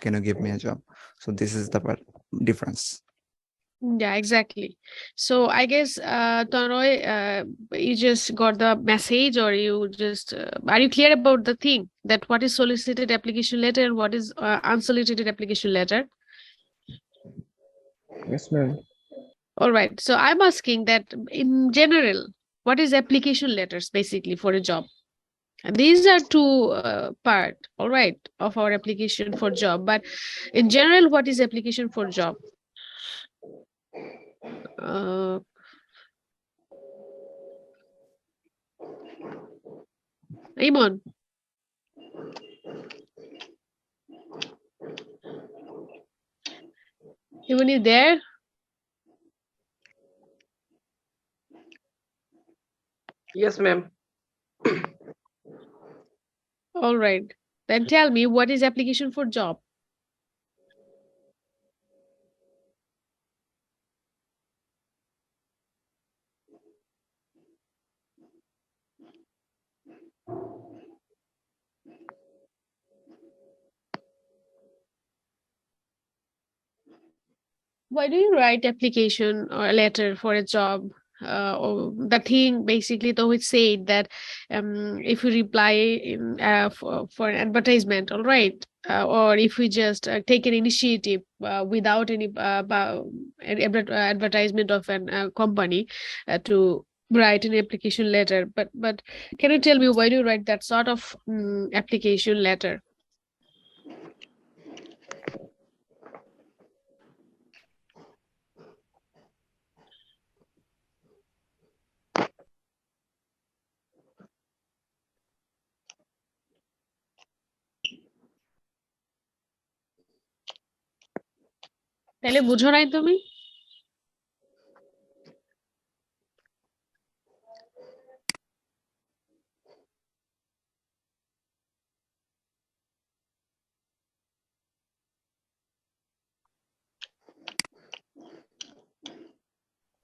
can you give me a job? So this is the difference. Yeah, exactly. So I guess, Tanoy, you just got the message, or you just are you clear about the thing that what is solicited application letter and what is unsolicited application letter? Yes, ma'am. All right. So I'm asking that in general, what is application letters basically for a job? And these are two part, all right, of our application for job. But in general, what is application for job? Uh, Iman, Iman, you there? Yes, ma'am. All right. Then tell me, what is application for job? Why do you write application or a letter for a job? Or the thing basically, though, it said that if we reply for an advertisement, all right, or if we just take an initiative without any advertisement of an company to write an application letter. But can you tell me why do you write that sort of application letter? তাহলে বুঝো নাই তুমি?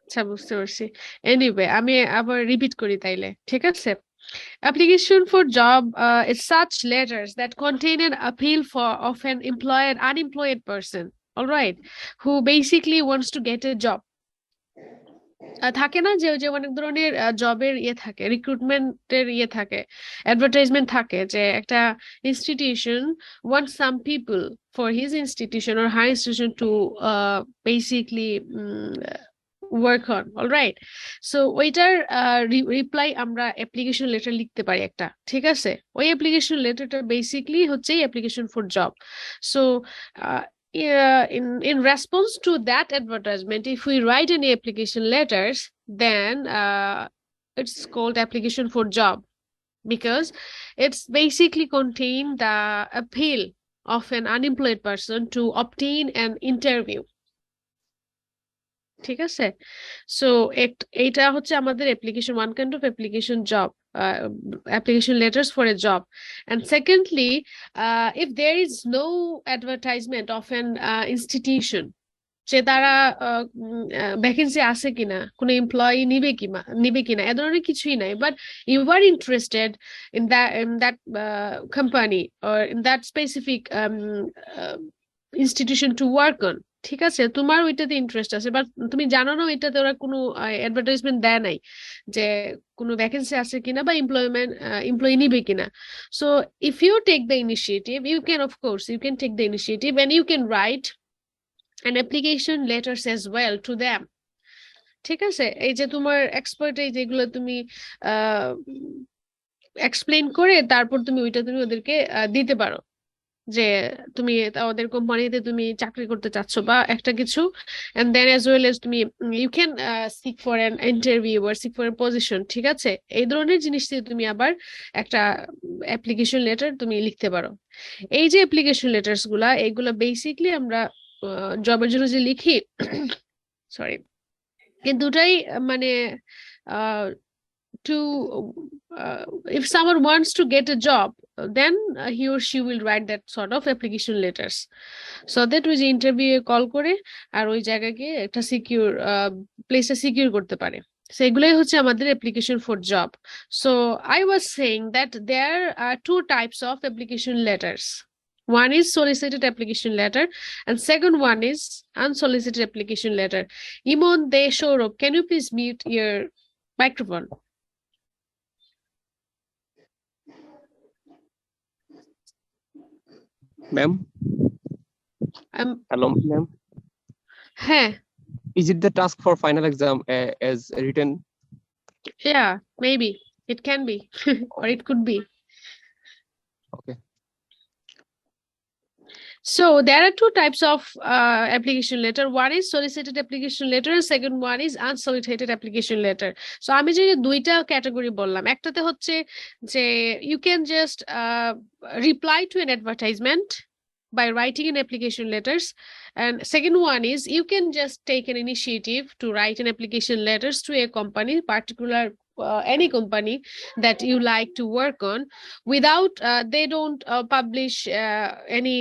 আচ্ছা, বুঝতে পারছি। Anyway, আমি আবার repeat করি তাইলে, ঠিক আছে? Application for job is such letters that contain an appeal for of an unemployed person, all right, who basically wants to get a job. থাকে না যে অনেক ধরনের জবের থাকে, রিক্রুটমেন্টের থাকে, অ্যাডভার্টাইজমেন্ট থাকে, যে একটা institution wants some people for his institution or her institution to basically work on, all right. So ওইটার রিপ্লাই আমরা অ্যাপ্লিকেশন লেটার লিখতে পারি একটা, ঠিক আছে? ওই অ্যাপ্লিকেশন লেটারটা বেসিকলি হচ্ছে application for job. So in response to that advertisement, if we write any application letters, then it's called application for job, because it's basically contain the appeal of an unemployed person to obtain an interview, ঠিক আছে? So এটা হচ্ছে আমাদের application, one kind of application job, application letters for a job. And secondly, if there is no advertisement of an institution, যে তারা vacancy আছে কিনা, কোনো এমপ্লয়ি নিবে কিনা, এ ধরনের কিছুই নাই, but you are interested in that company or in that specific institution to work on, ঠিক আছে? তোমার ওইটাতে ইন্টারেস্ট আছে, বাট তুমি জানো না ওইটাতে ওরা কোনো অ্যাডভার্টাইজমেন্ট দেয় নাই যে কোনো ভ্যাকেন্সি আছে কিনা বা এমপ্লয়ি নিবে কিনা। So if you take the initiative, you can, of course you can take the initiative and you can write an application letters as well to them, ঠিক আছে? এই যে তোমার এক্সপার্টাইজ, যেগুলো তুমি এক্সপ্লেইন করে তারপর তুমি ওইটা তুমি ওদেরকে দিতে পারো, যে তুমি ওদের কোম্পানিতে তুমি চাকরি করতে চাচ্ছ বা একটা কিছু, and then as well as তুমি you can seek for an interview or seek for a position, ঠিক আছে? এই ধরনের জিনিস দিয়ে তুমি আবার একটা অ্যাপ্লিকেশন লেটার তুমি লিখতে পারো। এই যে অ্যাপ্লিকেশন লেটার্স গুলা, এইগুলা বেসিকলি আমরা জবের জন্য যে লিখি, সরি, এই দুটাই মানে to if someone wants to get a job, then he or she will write that sort of application letters, so that ওই যে ইন্টারভিউ কল করে আর ওই জায়গাকে একটা সিকিউর প্লেসে সিকিউর করতে পারে। So এগুলাই হচ্ছে আমাদের application for job. So I was saying that there are two types of application letters. One is solicited application letter, and second one is unsolicited application letter. Imon De Shorab, can you please mute your microphone? Ma'am, hello, ma'am. Hey, Is it the task for final exam as written? yeah, maybe it can be, or it could be. Okay. So there are two types of application letter. One is solicited application letter, and second one is unsolicited application letter. So আমি যে দুইটা category বললাম, একটাতে হচ্ছে যে you can just reply to an advertisement by writing an application letters, and second one is you can just take an initiative to write an application letters to a company, particular any company that you like to work on, without they don't publish any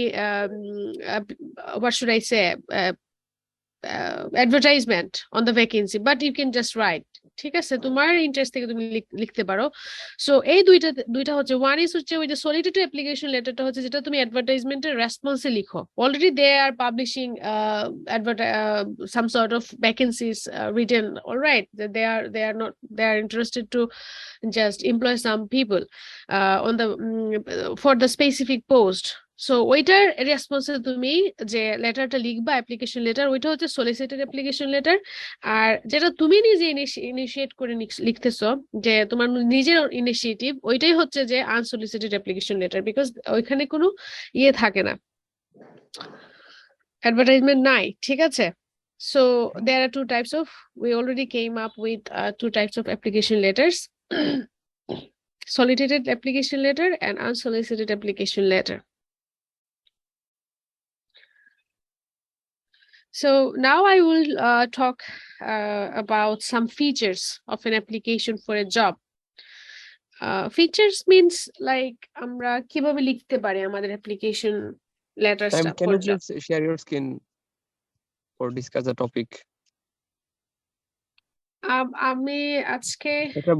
what should I say, advertisement on the vacancy, but you can just write. ঠিক আছে, তোমার interest থেকে তুমি লিখতে পারো। So এই দুইটা হচ্ছে, ওয়ান ইজ হচ্ছে ওই যে সলিসিটেড অ্যাপ্লিকেশন লেটারটা হচ্ছে যেটা তুমি অ্যাডভার্টাইজমেন্টের রেসপন্সে লিখো, already they are publishing some sort of vacancies written, alright, they are interested to just employ some people on the for the specific post. So ওইটার রেসপন্সে তুমি যে লেটারটা লিখবা অ্যাপ্লিকেশন লেটার, ওইটা হচ্ছে সলিসিটেড অ্যাপ্লিকেশন লেটার। আর যেটা তুমি নিজে ইনিশিয়েট করে লিখতেছো, যে তোমার নিজের ইনিশিয়েটিভ, ওইটাই হচ্ছে যে আনসলিসিটেড অ্যাপ্লিকেশন লেটার, বিকজ ওইখানে কোনো ইয়ে থাকে না, অ্যাডভার্টাইজমেন্ট নাই। ঠিক আছে, so there are two types of, we already came up with two types of application letters, solicited application letter and unsolicited application letter. So now I will talk about some features of an application for a job. Features means like আমরা কিভাবে লিখতে পারি আমাদের application letters Ma'am, can for you job. please share your screen or discuss the topic? আমি আজকে এটা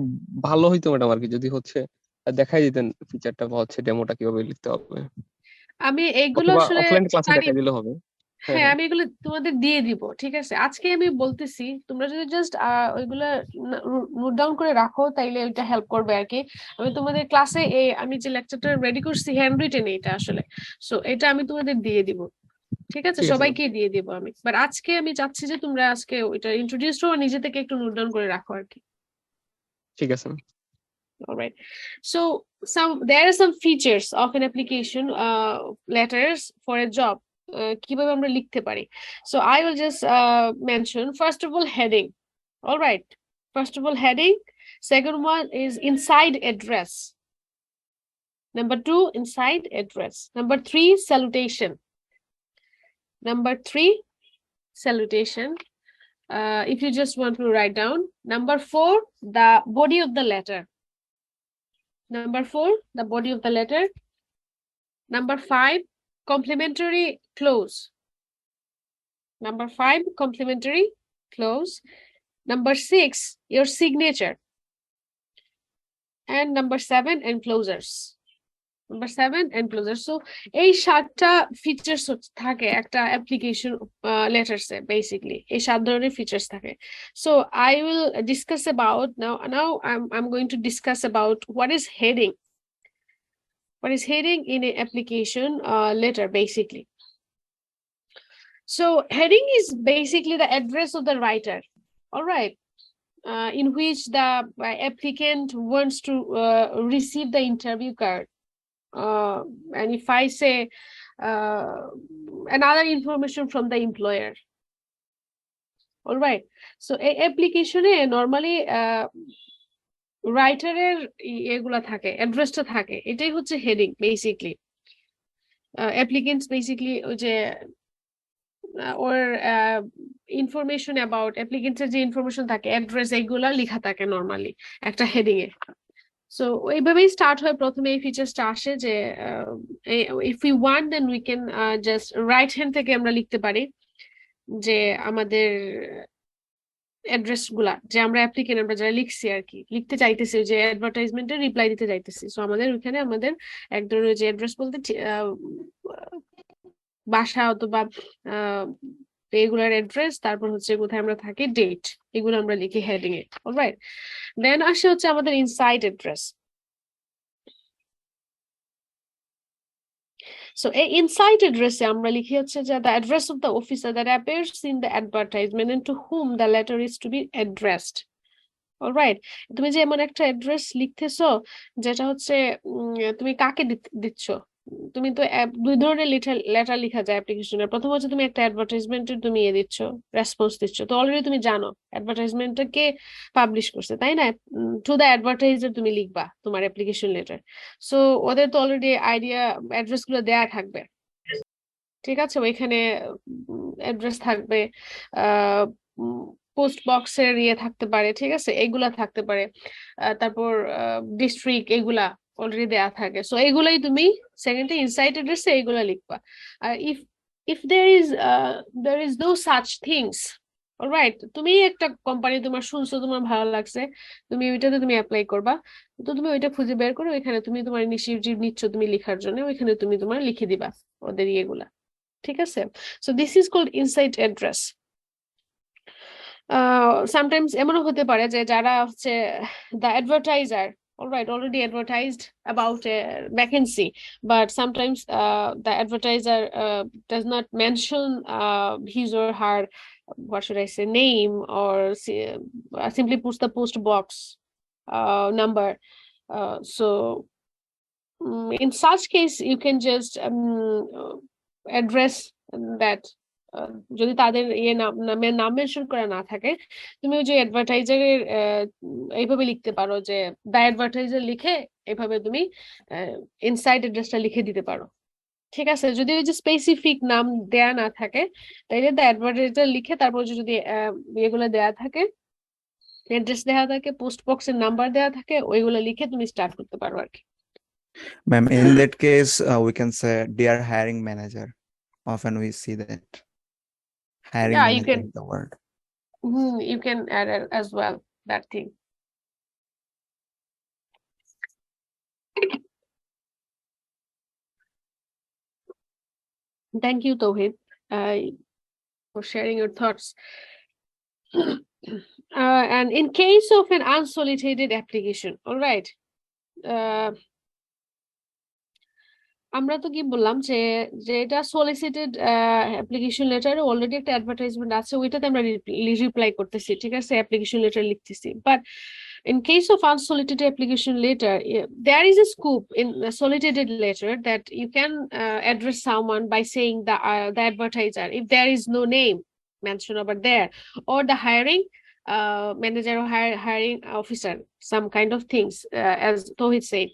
ভালো হইতো ম্যাডাম আর কি, যদি হচ্ছে দেখাই দিতেন ফিচারটা বা হচ্ছে ডেমোটা কিভাবে লিখতে হবে, আমি এইগুলো অথবা আসলে অফলাইন ক্লাসে জানি। দেখাই দিলে হবে। হ্যাঁ, আমি এগুলো তোমাদের দিয়ে দিব। ঠিক আছে, আজকে আমি বলতেছি, তোমরা যদি জাস্ট ওইগুলা নোট ডাউন করে রাখো তাইলে ওইটা হেল্প করবে আর কি। আমি তোমাদের ক্লাসে আমি যে লেকচারটা রেডি করছি হ্যান্ড রিটেন এটা আসলে, সো এটা আমি তোমাদের দিয়ে দিব। ঠিক আছে, ঠিক আছে, সবাইকে দিয়ে দিব আমি, বাট আজকে আমি চাচ্ছি যে তোমরা আজকে ওইটা ইন্ট্রোডিউস করো, নিজে থেকে একটু নোট ডাউন করে রাখো আর কি। ঠিক আছে। All right, so there are some features of an application letters for a job. কিভাবে আমরা লিখতে পারি, so I will just mention, first of all, heading. All right, first of all, heading. Second one is inside address. Number 2, inside address. Number 3, salutation. Number 3, salutation. If you just want to write down. Number 4, the body of the letter. Number 4, the body of the letter. Number 5, complimentary clause. Number 5, complimentary clause. Number 6, your signature. And number 7, enclosures. Number 7, enclosures. So এই 7টা features থাকে একটা application letters এ, basically এই 7 ধরনের features থাকে। So I will discuss about now I'm going to discuss about what is heading. What is heading in an application letter, basically. So heading is basically the address of the writer, all right, in which the applicant wants to receive the interview card. And if I say another information from the employer, all right, so a application normally রাইটারের এগুলা থাকে, অ্যাড্রেসটা থাকে, এটাই হচ্ছে heading basically. Applicants basically ওই যে ওর information about অ্যাপ্লিকেন্টসের যে information থাকে, অ্যাড্রেস, এইগুলা লেখা থাকে নর্মালি একটা হেডিং এ। সো এইভাবেই স্টার্ট হয়, প্রথমে এই ফিচার্সটা আসে যে if you want then we can just write hand থেকে আমরা লিখতে পারি যে আমাদের অ্যাড্রেস গুলা যে আমরা অ্যাপ্লিকেন্ট আমরা যারা লিখছি আর কি লিখতে চাইতেছি যে অ্যাডভার্টাইজমেন্টের রিপ্লাই দিতে চাইতেছি, সো আমাদের ওইখানে আমাদের এক ধরনের যে অ্যাড্রেস বলতে বাসা অথবা রেগুলার অ্যাড্রেস, তারপর হচ্ছে কোথায় আমরা থাকি, ডেট, এগুলো আমরা লিখি হেডিং এ। অলরাইট, দেন আসে হচ্ছে আমাদের inside address. So inside address আমরা লিখি হচ্ছে যে the address of the officer that appears in the advertisement and to whom the letter is to be addressed. Alright, তুমি যে এমন একটা অ্যাড্রেস লিখতেছো যেটা হচ্ছে তুমি কাকে দিচ্ছ। তুমি তো দুই ধরনের লেটার লেখা যায় অ্যাপ্লিকেশনে। প্রথম হচ্ছে তুমি একটা অ্যাডভার্টাইজমেন্টের তুমি দিচ্ছ, রেসপন্স দিচ্ছ, তো অলরেডি তুমি জানো অ্যাডভার্টাইজমেন্টটা কে পাবলিশ করছে, তাই না? টু দ্য অ্যাডভার্টাইজার তুমি লিখবা তোমার অ্যাপ্লিকেশন লেটার। সো ওদের তো অলরেডি আইডিয়া অ্যাড্রেস গুলো দেয়া থাকবে, ঠিক আছে? ওইখানে অ্যাড্রেস থাকবে, পোস্ট বক্সের থাকতে পারে, ঠিক আছে, এইগুলা থাকতে পারে, তারপর ডিস্ট্রিক্ট, এগুলা অলরেডি দেয়া থাকে। সো এগুলাই তুমি সেকেন্ডে ইনসাইড অ্যাড্রেসে এইগুলা লিখবা। আর if there is no such things, alright, তুমি একটা কোম্পানি তোমার শুনছো, তোমার ভালো লাগছে, তুমি ওইটাতে তুমি অ্যাপ্লাই করবা, তো তুমি ওইটা খুঁজে বের করে ওইখানে তুমি তোমার ইনিশিয়েটিভ নিচ্ছ তুমি লিখার জন্য, ওইখানে তুমি তোমার লিখে দিবা ওদের ইয়েগুলা, ঠিক আছে? So this is called inside address. Sometimes এমনও হতে পারে যে যারা হচ্ছে the advertiser, alright, already advertised about a vacancy, but sometimes the advertiser does not mention his or her, what should I say, name, or simply puts the post box number. So in such case you can just address that, যদি তাদের নাম mention করা না থাকে, তুমি ওই যে অ্যাডভার্টাইজারের এইভাবে লিখতে পারো যে দ্য অ্যাডভার্টাইজার লিখে এইভাবে তুমি ইনসাইড অ্যাড্রেসটা লিখে দিতে পারো, ঠিক আছে? যদি ওই যে স্পেসিফিক নাম দেয়া না থাকে তাইলে দ্য অ্যাডভার্টাইজার লিখে তারপর যদি এগুলো দেয়া থাকে, অ্যাড্রেস দেয়া থাকে, পোস্ট বক্সের নাম্বার দেয়া থাকে, ওইগুলো লিখে তুমি স্টার্ট করতে পারো আর কি। Ma'am, in that case, we can say dear hiring manager. Often we see that hiring Yeah, you manager can is the word. you can add as well that thing. Thank you, Tauhid, for sharing your thoughts. And in case of an unsolicited application, all right, আমরা তো কি বললাম যে যেটা সলিসিটেড application লেটারে already একটা advertisement আছে, ওইটাতে আমরা রিপ্লাই করতেছি, ঠিক আছে, অ্যাপ্লিকেশন লেটার লিখতেছি। But in case of unsolicited application letter, there is a scope in a solicited letter that you can address someone by saying the advertiser, if there is no name mentioned over there, or the hiring manager or hiring officer, some kind of things, as Tauhid said.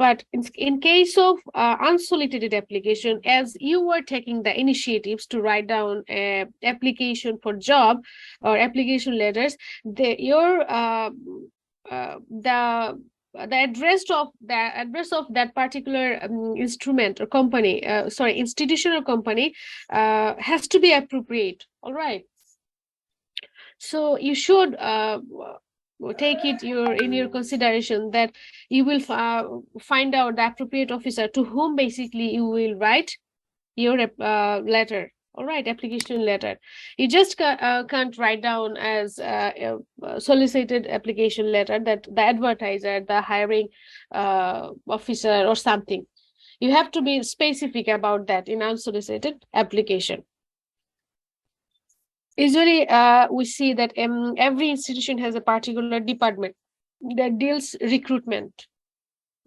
But in case of unsolicited application, as you were taking the initiatives to write down a application for job or application letters, the address of that particular instrument or company, institution or company, has to be appropriate. All right. So you should take it in your consideration that you will find out the appropriate officer to whom basically you will write your letter. All right, application letter. You just can't write down as a solicited application letter that the advertiser, the hiring officer or something. You have to be specific about that in unsolicited application. Usually, we see that every institution has a particular department that deals recruitment.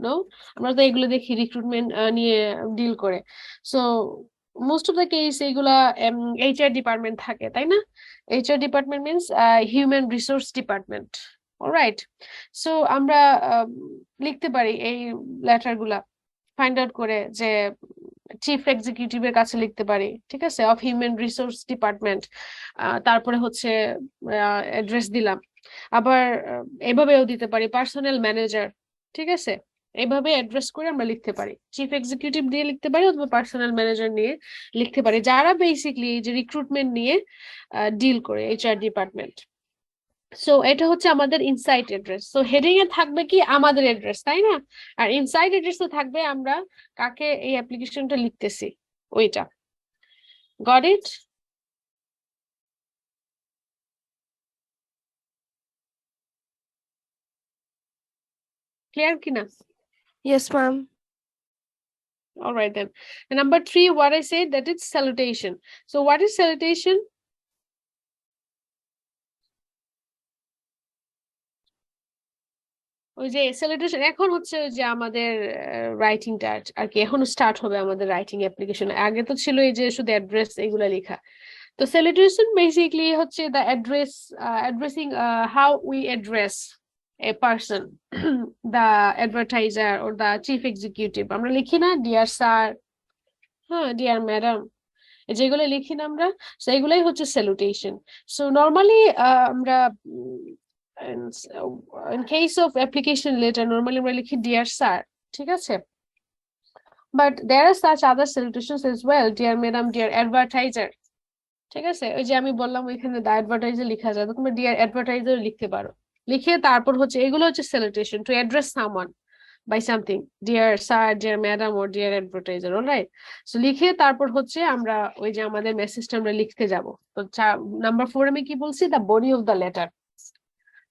No, আমরা তো এগুলো দেখি recruitment নিয়ে deal করে। So most of the case এগুলা HR department থাকে, তাই না? HR department means human resource department. Alright, so আমরা লিখতে পারি এই লেটার গুলা ফাইন্ড আউট করে যে চিফ এক্সিকিউটিভের কাছে লিখতে পারি, ঠিক আছে, অফ হিউম্যান রিসোর্স ডিপার্টমেন্ট, তারপরে হচ্ছে অ্যাড্রেস দিলাম। আবার এভাবেও দিতে পারি পার্সোনাল ম্যানেজার, ঠিক আছে, এইভাবে অ্যাড্রেস করে আমরা লিখতে পারি, চিফ এক্সিকিউটিভ দিয়ে লিখতে পারি অথবা পার্সোনাল ম্যানেজার নিয়ে লিখতে পারি, যারা বেসিকলি যে রিক্রুটমেন্ট নিয়ে ডিল করে HR ডিপার্টমেন্ট। সো এটা হচ্ছে আমাদের ইনসাইট অ্যাড্রেস। সো হেডিং এ থাকবে কি আমাদের অ্যাড্রেস, তাই না? আর ইনসাইট অ্যাড্রেসে থাকবে আমরা কাকে এই অ্যাপ্লিকেশনটা লিখতেছি, ওইটা। Got it? ক্লিয়ার কিনা? Yes, ma'am. All right then. And number 3, what I said, that is salutation. So what is salutation? ওই যে salutation এখন হচ্ছে ওই যে আমাদের রাইটিংটা আর কি এখন স্টার্ট হবে আমাদের রাইটিং অ্যাপ্লিকেশন। আগে তো ছিল এই যে শুধু অ্যাড্রেস এগুলা লেখা। তো salutation basically হচ্ছে the address, addressing how we address a person, the advertiser or the chief executive। আমরা লিখি না ডিয়ার স্যার, হ্যাঁ ডিয়ার ম্যাডাম, যেগুলো লিখি না আমরা, তো এগুলাই হচ্ছে স্যালুটেশন। সো নর্মালি আমরা in case of application letter normally আমরা লিখি ডিয়ার স্যার, ঠিক আছে? But there are such other salutations as well, dear madam, dear advertiser, ঠিক আছে? ওই যে আমি বললাম ওইখানে দা অ্যাডভার্টাইজার লেখা যায়, তো তুমি ডিয়ার অ্যাডভার্টাইজার লিখতে পারো। লিখে তারপর হচ্ছে এগুলো হচ্ছে salutation to address someone by something, dear sir, dear madam or dear advertiser, alright? So লিখে তারপর হচ্ছে আমরা ওই যে আমাদের মেসেজটা আমরা লিখতে যাব। তো নাম্বার 4 আমি কি বলছি, the body of the letter,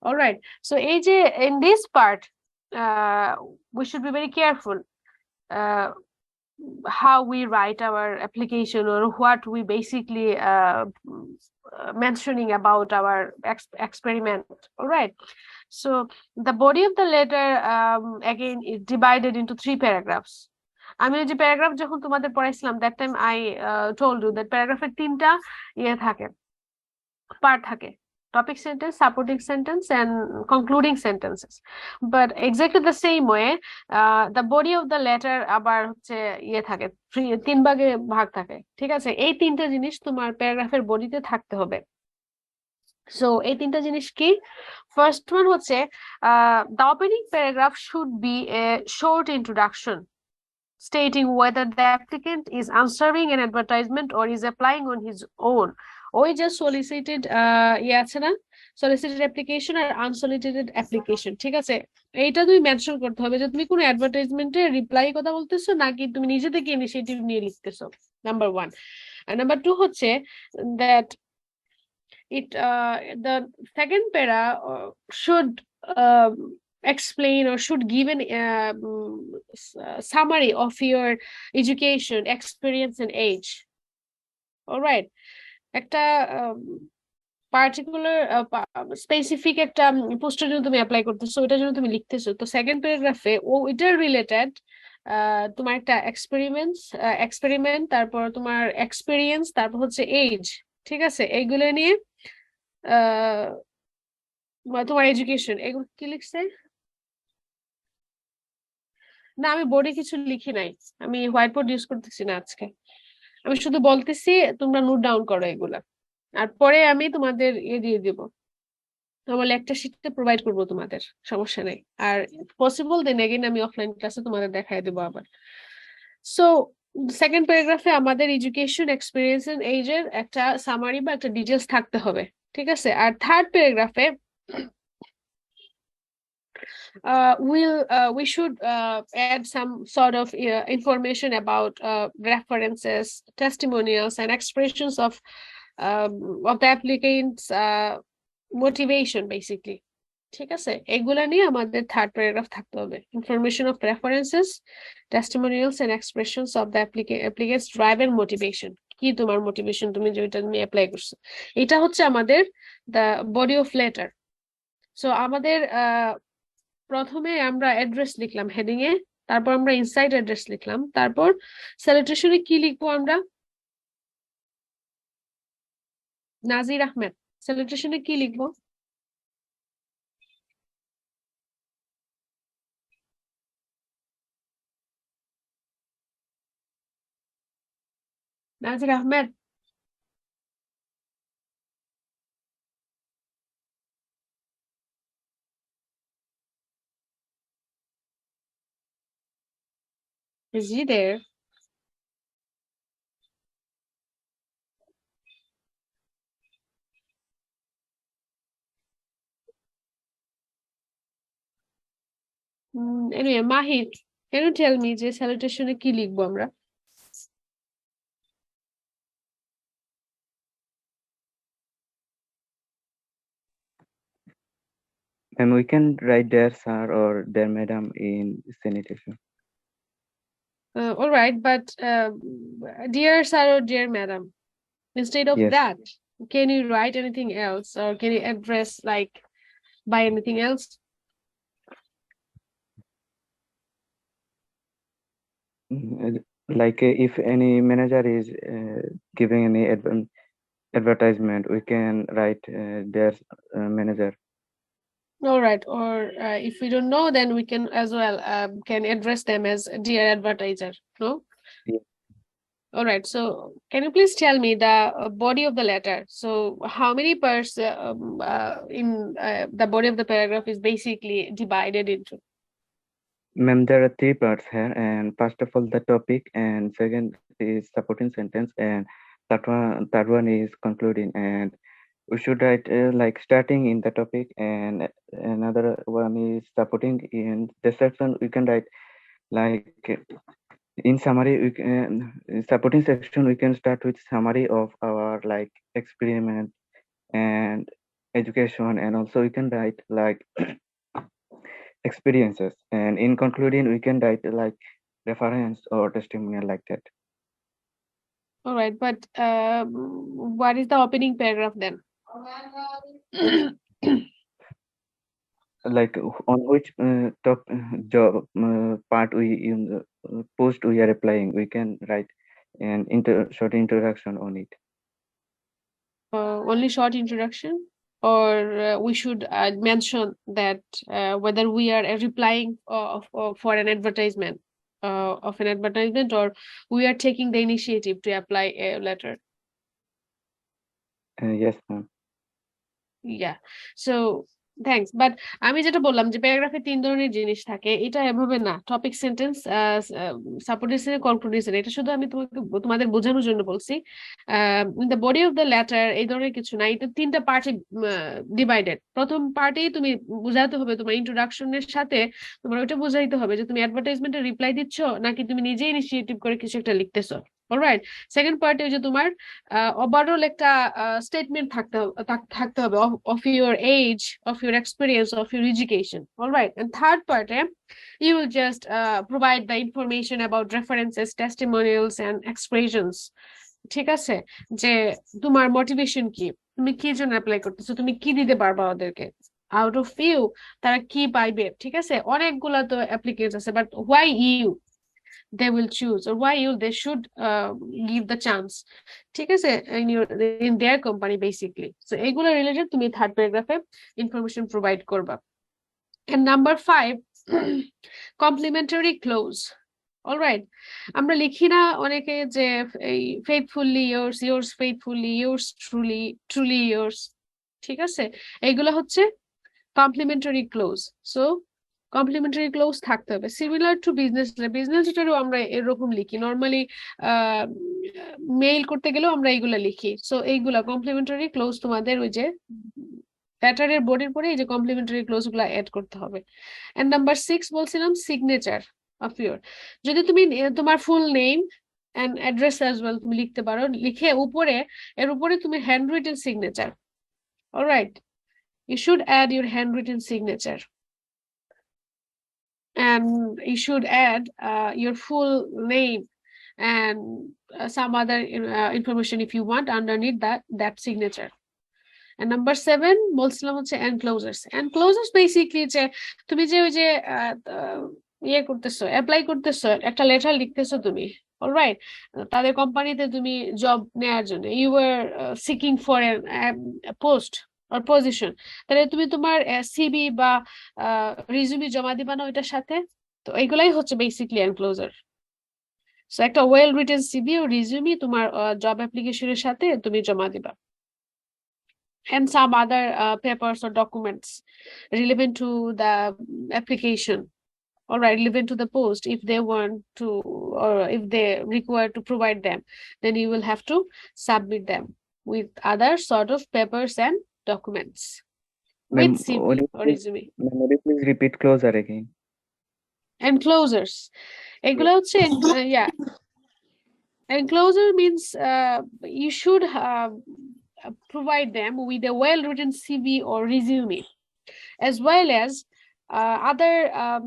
alright? So এই যে in this part we should be very careful how we write our application or what we basically mentioning about our experiment, alright? So the body of the letter again is divided into 3 paragraphs. আমি ওই যে paragraph যখন তোমাদের পড়াইছিলাম that time I told you that প্যারাগ্রাফের 3টা ইয়ে থাকে, part থাকে, topic sentence, supporting sentence and concluding sentences. But exactly the same way the body of the letter আবার হচ্ছে ইয়ে থাকে, 3 ভাগে ভাগ থাকে, ঠিক আছে? এই 3টা জিনিস তোমার প্যারাগ্রাফের বডিতে থাকতে হবে। সো এই 3টা জিনিস কি? ফার্স্ট ওয়ান হচ্ছে the opening paragraph should be a short introduction stating whether the applicant is answering an advertisement or is applying on his own. ওই যে সলিসিটেড ইয়ে আছে না, সলিসিটেড অ্যাপ্লিকেশন আর আনসলিসিটেড অ্যাপ্লিকেশন, ঠিক আছে? এইটা তুমি মেনশন করতে হবে যে তুমি কোনো অ্যাডভার্টাইজমেন্টে রিপ্লাই কথা বলতেছো নাকি তুমি নিজে থেকে ইনিশিয়েটিভ নিয়ে লিখতেছো, নাম্বার 1। আর নাম্বার 2 হচ্ছে that it the second para should explain or should give an summary of your education, experience and age, all right? একটা পার্টিকুলার স্পেসিফিক একটা পোস্টের জন্য তুমি অ্যাপ্লাই করতেছো, ওইটার জন্য তুমি লিখতেছো, তো সেকেন্ড প্যারাগ্রাফে ও এটার রিলেটেড তোমার একটা এক্সপেরিমেন্ট, তারপর তোমার এক্সপিরিয়েন্স, তারপর হচ্ছে এজ, ঠিক আছে? এইগুলো নিয়ে তোমার এডুকেশন, এগুলো কি লিখছে না? আমি বোর্ডে কিছু লিখি নাই, আমি হোয়াইট বোর্ড ইউজ করতেছি না আজকে, আমি শুধু বলতেছি তোমরা নোট ডাউন করো এগুলা, আর পরে আমি তোমাদের দিয়ে দিব, আমার একটা শিটটা প্রোভাইড করবো তোমাদের, সমস্যা নেই। আর পসিবল দেন এগেইন আমি অফলাইন ক্লাসে তোমাদের দেখাই দেবো আবার। সো সেকেন্ড প্যারাগ্রাফে আমাদের এডুকেশন, এক্সপিরিয়েন্স এন্ড এজের একটা সামারি বা একটা ডিটেলস থাকতে হবে, ঠিক আছে? আর third প্যারাগ্রাফে we should add some sort of information about references, testimonials and expressions of the applicant's motivation basically, ঠিক আছে? এগুলা নিয়ে আমাদের থার্ড প্যারাগ্রাফ থাকতে হবে, information of references, testimonials and expressions of the applicants drive and motivation. কি তোমার motivation, তুমি যেটা তুমি অ্যাপ্লাই করছো, এটা হচ্ছে আমাদের the body of letter. So আমাদের প্রথমে আমরা অ্যাড্রেস লিখলাম হেডিং এ, তারপর আমরা ইনসাইড অ্যাড্রেস লিখলাম, তারপর স্যালুটেশনে কি লিখবো আমরা? নাজির আহমেদ, স্যালুটেশনে কি লিখবো? নাজির Ahmed, is he there? Anyway, Mahir, can you tell me যে salutation এ কি লিখবো আমরা? And we can write dear sir or dear madam in salutation. All right, but dear sir or dear madam, instead of Yes. that, can you write anything else or can you address like by anything else? Like if any manager is giving any advertisement, we can write dear manager. All right, or if we don't know, then we can as well can address them as dear advertiser, no? Yeah. All right, so can you please tell me the body of the letter? So how many parts in the body of the paragraph is basically divided into? Ma'am, there are 3 parts here, and first of all the topic, and second is supporting sentence, and third one is concluding. And we should write like starting in the topic, and another one is supporting. In the section we can write like in summary. We can in supporting section we can start with summary of our like experiment and education, and also we can write like experiences, and in concluding we can write like reference or testimonial like that. All right, but what is the opening paragraph then? Like on which top job part we in the post we are applying, we can write an short introduction on it. Only short introduction, or we should mention that whether we are replying for an advertisement of an advertisement, or we are taking the initiative to apply a letter. Yes, ma'am. Yeah, so thanks, but আমি যেটা বললাম যে প্যারাগ্রাফে 3 ধরনের জিনিস থাকে, এটা এভাবে না টপিক সেন্টেন্স, সাপোর্টেশন, কনক্লুডেশন। এটা শুধু আমি তোমাদের বোঝানোর জন্য বলছি। In the body of the letter এই ধরনের কিছু না, এটা 3টা পার্টে ডিভাইডেড। প্রথম পার্টেই তুমি বোঝাতে হবে তোমার ইন্ট্রোডাকশনের সাথে তোমার ওইটা বোঝাইতে হবে যে তুমি অ্যাডভার্টাইজমেন্টে রিপ্লাই দিচ্ছ নাকি তুমি নিজেই ইনিশিয়েটিভ করে কিছু একটা লিখতেছো। অলরাইট, সেকেন্ড পার্টে যে তোমার ওভারঅল একটা স্টেটমেন্ট থাকতে হবে of your age, of your experience, of your education. All right, and third part, you will just provide the information about references, testimonials, and expressions. ঠিক আছে, যে তোমার মোটিভেশন কি, তুমি কি জন্য অ্যাপ্লাই করতেছো, তুমি কি দিতে পারবা ওদেরকে, আউট অফ ইউ তারা কি পাইবে। ঠিক আছে, অনেকগুলা তো অ্যাপ্লিকেন্টস আছে, but why you they will choose, or why you they should give the chance, ঠিক আছে, in their company basically. So এগুলো রিলেটেড তুমি থার্ড প্যারাগ্রাফে ইনফরমেশন প্রোভাইড করবা। And number 5, complimentary close. Alright, আমরা লিখি না অনেকে যে এই faithfully yours, yours faithfully, yours truly, truly yours, ঠিক আছে, এইগুলো হচ্ছে complimentary close. So complimentary close থাকতে হবে। সিমিলার টু বিজনেস লেটারও আমরা এরকম লিখি, নর্মালি মেইল করতে গেলেও আমরা এইগুলা লিখি। সো এইগুলা কমপ্লিমেন্টারি ক্লোজ তোমাদের ওই যে লেটারের বডির পরে এই যে কমপ্লিমেন্টারি ক্লোজ গুলা অ্যাড করতে হবে। এন্ড নাম্বার 6 বলছিলাম সিগনেচার অফ ইউর। যদি তুমি তোমার full name and address as well তুমি লিখতে পারো, লিখে উপরে এর উপরে তুমি handwritten signature. Alright, you should add your handwritten signature, and you should add your full name and some other information if you want underneath that signature. And number 7 বলছিলাম হচ্ছে enclosures. Enclosures basically যে তুমি যে ওই যে ইয়ে করতেছো, apply করতেছো, একটা লেটার লিখতেছো তুমি, অলরাইট, তাদের কোম্পানিতে তুমি জব নেওয়ার জন্য, you are seeking for post or position, তাহলে তুমি তোমার সিভি বা রিজিউমি জমা দিবা না ওইটার সাথে। তো এইগুলাই হচ্ছে বেসিকলি এনক্লোজার। সো একটা ওয়েল রিটেন সিভি ও রিজিউমি তোমার জব অ্যাপ্লিকেশনের সাথে তুমি জমা দিবা। And some other papers or documents relevant to the application, or relevant to the post, if they want to, or if they require to provide them, then you will have to submit them with other sort of papers and documents with CV or resume. Would you please repeat closer again? এনক্লোজার্স এগুলো হচ্ছে enclosure means you should provide them with a well-written CV or resume, as well as other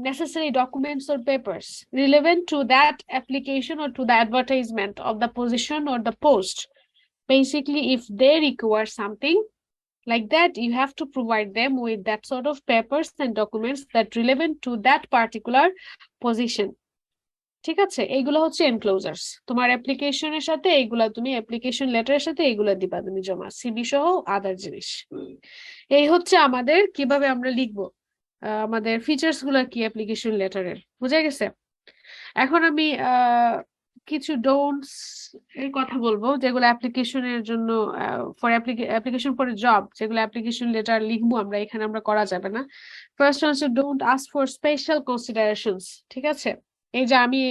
necessary documents or papers relevant to that application or to the advertisement of the position or the post. Basically, if they require something like that, you have to provide them with that sort of papers and documents that relevant to that particular position. ঠিক আছে, এইগুলো হচ্ছে এনক্লোজার্স। তোমার অ্যাপ্লিকেশনের সাথে এইগুলা, তুমি application লেটারের সাথে এইগুলা দিবা তুমি জমা, সিবি সহ আদার জিনিস। এই হচ্ছে আমাদের কিভাবে আমরা লিখবো, আমাদের ফিচার্স গুলা কি অ্যাপ্লিকেশন লেটারের, বুঝা গেছে? এখন আমি কিছু ডোন্টস এর কথা বলবো যেগুলো অ্যাপ্লিকেশনের জন্য, ফর অ্যাপ্লিকেশন ফর জব যেগুলো অ্যাপ্লিকেশন লেটার লিখবো আমরা, এখানে আমরা করা যাবে না। ফার্স্ট হচ্ছে don't ask for special considerations. ঠিক আছে, এই যে আমি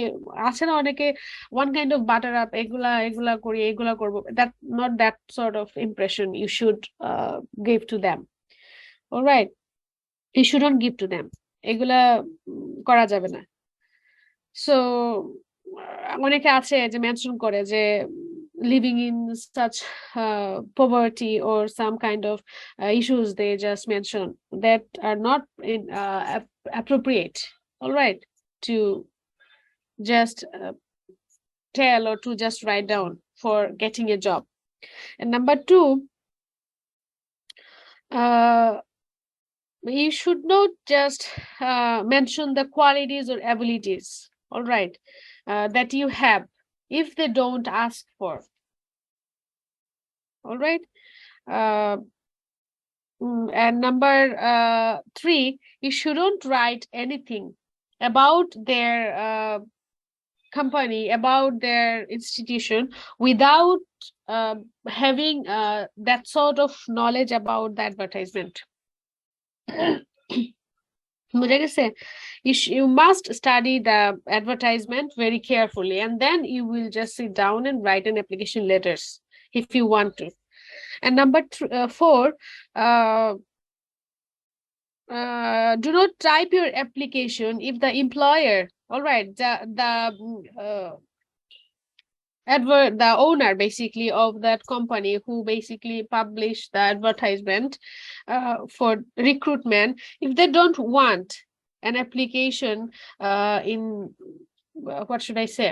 আছে না অনেকে one kind of butter up, এগুলা করি, এগুলা করবো, that not that sort of impression you should give to them. Alright, you shouldn't give to them, এগুলা করা যাবে না। সো অনেকে আছে যে মেনশন করে যে living in such poverty or some kind of issues they just mention that are not appropriate, all right, to just tell or to just write down for getting a job. And number two, you should not just mention the qualities or abilities, all right, that you have if they don't ask for. All right. And number three, you shouldn't write anything about their company, about their institution, without having that sort of knowledge about the advertisement. You must study the advertisement very carefully, and then you will just sit down and write an application letters if you want to. And number four, do not type your application if the employer, all right, the owner basically of that company who basically publish the advertisement for recruitment, if they don't want an application in what should I say,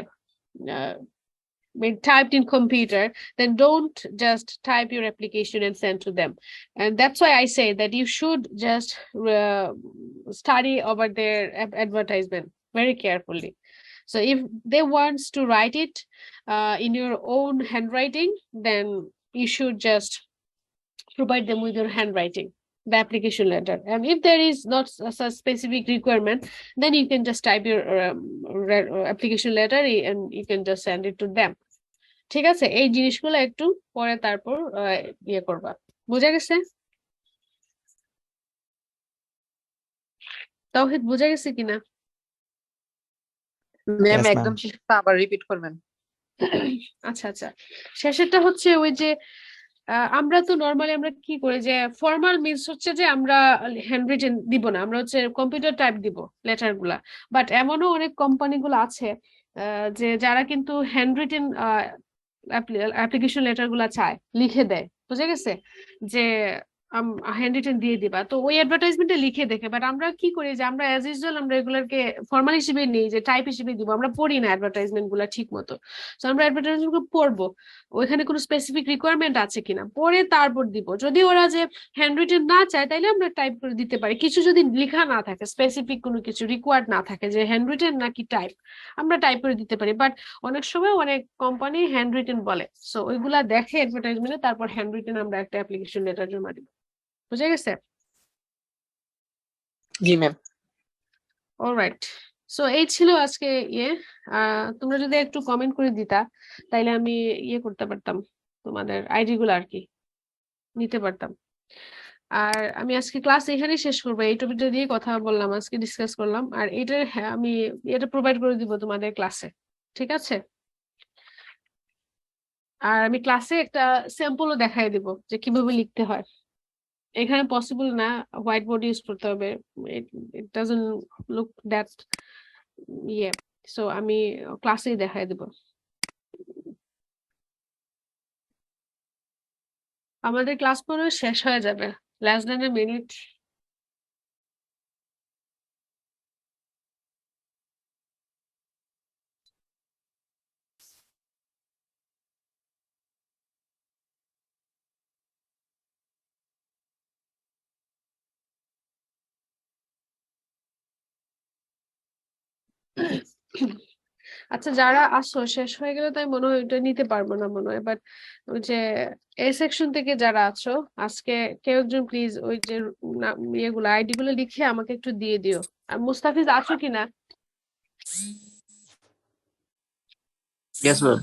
typed in computer, then don't just type your application and send to them. And that's why I say that you should just study over their advertisement very carefully. So if they want to write it in your own handwriting, then you should just provide them with your handwriting, the application letter. And if there is not a specific requirement, then you can just type your application letter and you can just send it to them. ঠিক আছে, এই জিনিসগুলো একটু পরে তারপর ইয়ে করবা, বুঝা গেছে? তাওহীদ বুঝা গেছে কিনা? ম্যাম Yes, একদম ma'am. শেষটা আবার রিপিট করবেন। আচ্ছা আচ্ছা, শেষেরটা হচ্ছে ওই যে আমরা তো নরমালি আমরা কি করি যে ফর্মাল মিনস হচ্ছে যে আমরা হ্যান্ড রিটেন দিব না, আমরা হচ্ছে কম্পিউটার টাইপ দিব লেটার গুলা। বাট এমনও অনেক কোম্পানিগুলো আছে যে যারা কিন্তু হ্যান্ড রিটেন অ্যাপ্লিকেশন লেটার গুলা চায়, লিখে দেয়, বুঝে গেছে, যে হ্যান্ড রিটেন দিয়ে দিবা, তো ওই অ্যাডভার্টাইজমেন্টে লিখে দেখে। বাট আমরা কি করি যে আমরা অ্যাজ ইউজুয়াল আমরা এগুলোকে ফর্মাল হিসেবে নিই, যে টাইপ হিসেবে দিব, আমরা পড়ি না অ্যাডভার্টাইজমেন্ট গুলা ঠিক মতো। তো আমরা অ্যাডভার্টাইজমেন্ট গুলো পড়বো, ওইখানে কোনো স্পেসিফিক রিকোয়ারমেন্ট আছে কিনা পড়ে তারপর দিব। যদি ওরা যে হ্যান্ড রিটেন না চায় তাইলে আমরা টাইপ করে দিতে পারি। কিছু যদি লেখা না থাকে, স্পেসিফিক কোনো কিছু রিকোয়ার্ড না থাকে যে হ্যান্ড রিটেন নাকি টাইপ, আমরা টাইপ করে দিতে পারি। বাট অনেক সময় অনেক কোম্পানি হ্যান্ড রিটেন বলে, সো ওইগুলা দেখে অ্যাডভার্টাইজমেন্টে, তারপর হ্যান্ড রিটেন আমরা একটা অ্যাপ্লিকেশন লেটার জমা দিব, বুঝে গেছে? জি ম্যাম। অলরাইট, সো এই ছিল আজকে ইয়ে। তোমরা যদি একটু কমেন্ট করে দিতা তাইলে আমি ইয়ে করতে পারতাম, তোমাদের আইডি গুলো আর কি নিতে পারতাম। আর আমি আজকে ক্লাস এখানেই শেষ করবো, এই টপিকটা দিয়ে কথা বললাম আজকে, ডিসকাস করলাম। আর এইটার আমি এটা প্রোভাইড করে দিব তোমাদের ক্লাসে, ঠিক আছে? আর আমি ক্লাসে একটা স্যাম্পলও দেখাই দিব যে কিভাবে লিখতে হয়। এখানে পসিবল না হোয়াইট বোর্ড ইউজ করতে হবে, ইট ডাজন্ট লুক দ্যাট ইয়ে সো আমি ক্লাসেই দেখাই দেব। আমাদের ক্লাস পরে শেষ হয়ে যাবে, লেস দেন এ মিনিট। আচ্ছা, যারা আসো শেষ হয়ে গেলে তাই মনে হয় ওটা নিতে পারবো না মনে হয়, বাট ওই যে এ সেকশন থেকে যারা আছো আজকে কেউ একজন প্লিজ ওই যে ইয়েগুলো আইডি গুলো লিখে আমাকে একটু দিয়ে দিও। আর মুস্তাফিজ আছো কিনা? Yes, ma'am.